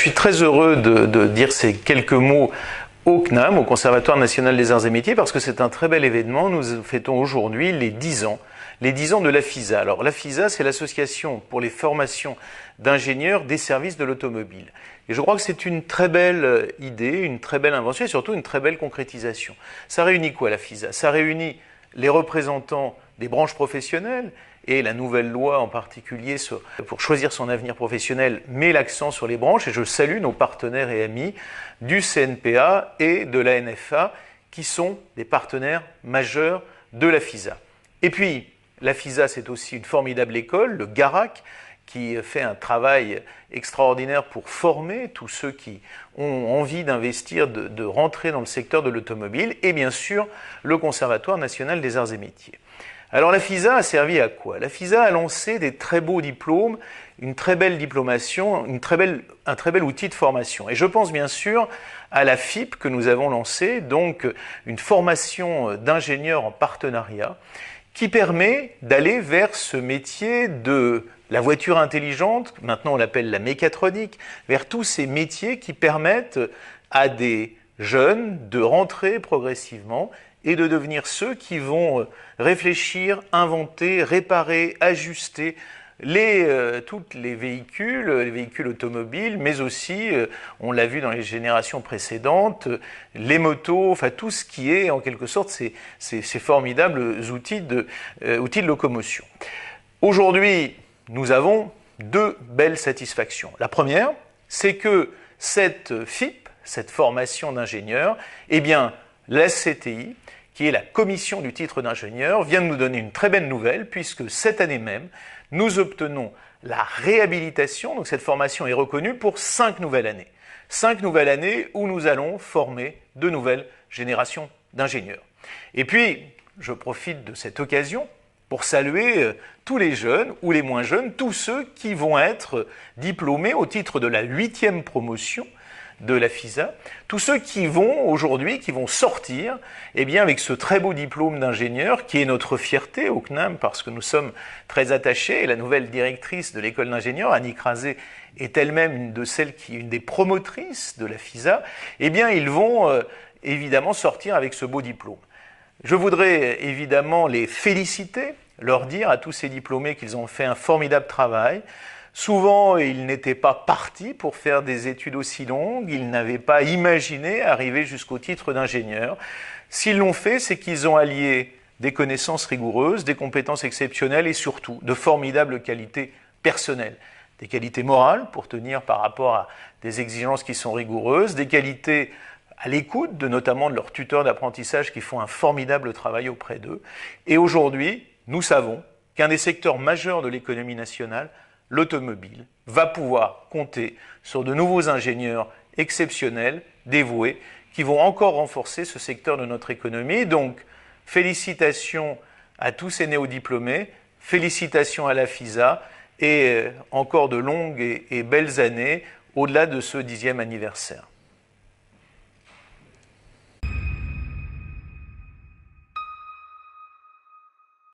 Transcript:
suis très heureux de dire ces quelques mots au CNAM, au Conservatoire national des arts et métiers, parce que c'est un très bel événement. Nous fêtons aujourd'hui les 10 ans de la FISA. Alors la FISA, c'est l'association pour les formations d'ingénieurs des services de l'automobile. Et je crois que c'est une très belle idée, une très belle invention et surtout une très belle concrétisation. Ça réunit quoi la FISA? Ça réunit les représentants des branches professionnelles et la nouvelle loi en particulier pour choisir son avenir professionnel met l'accent sur les branches et je salue nos partenaires et amis du CNPA et de la NFA qui sont des partenaires majeurs de la FISA. Et puis la FISA c'est aussi une formidable école, le GARAC, qui fait un travail extraordinaire pour former tous ceux qui ont envie d'investir, de rentrer dans le secteur de l'automobile, et bien sûr le Conservatoire national des arts et métiers. Alors la FISA a servi à quoi? La FISA a lancé des très beaux diplômes, une très belle diplomation, un très bel outil de formation. Et je pense bien sûr à la FIP que nous avons lancée, donc une formation d'ingénieurs en partenariat, qui permet d'aller vers ce métier de la voiture intelligente, maintenant on l'appelle la mécatronique, vers tous ces métiers qui permettent à des jeunes de rentrer progressivement et de devenir ceux qui vont réfléchir, inventer, réparer, ajuster tous les véhicules automobiles, mais aussi, on l'a vu dans les générations précédentes, les motos, enfin tout ce qui est en quelque sorte ces formidables outils de locomotion. Aujourd'hui, nous avons deux belles satisfactions. La première, c'est que cette FIP, cette formation d'ingénieur, eh bien, la CTI, qui est la commission du titre d'ingénieur, vient de nous donner une très belle nouvelle, puisque cette année même, nous obtenons la réhabilitation, donc cette formation est reconnue pour 5 nouvelles années. 5 nouvelles années où nous allons former de nouvelles générations d'ingénieurs. Et puis, je profite de cette occasion pour saluer tous les jeunes ou les moins jeunes, tous ceux qui vont être diplômés au titre de la 8e promotion de la FISA, tous ceux qui vont aujourd'hui, qui vont sortir, eh bien avec ce très beau diplôme d'ingénieur qui est notre fierté au CNAM parce que nous sommes très attachés et la nouvelle directrice de l'école d'ingénieurs, Annick Razé, est elle-même une des promotrices de la FISA, eh bien ils vont évidemment sortir avec ce beau diplôme. Je voudrais évidemment les féliciter, leur dire à tous ces diplômés qu'ils ont fait un formidable travail. Souvent, ils n'étaient pas partis pour faire des études aussi longues, ils n'avaient pas imaginé arriver jusqu'au titre d'ingénieur. S'ils l'ont fait, c'est qu'ils ont allié des connaissances rigoureuses, des compétences exceptionnelles et surtout de formidables qualités personnelles. Des qualités morales pour tenir par rapport à des exigences qui sont rigoureuses, des qualités à l'écoute notamment de leurs tuteurs d'apprentissage qui font un formidable travail auprès d'eux. Et aujourd'hui, nous savons qu'un des secteurs majeurs de l'économie nationale, l'automobile, va pouvoir compter sur de nouveaux ingénieurs exceptionnels, dévoués, qui vont encore renforcer ce secteur de notre économie. Donc, félicitations à tous ces néodiplômés, félicitations à la FISA et encore de longues et belles années au-delà de ce 10e anniversaire.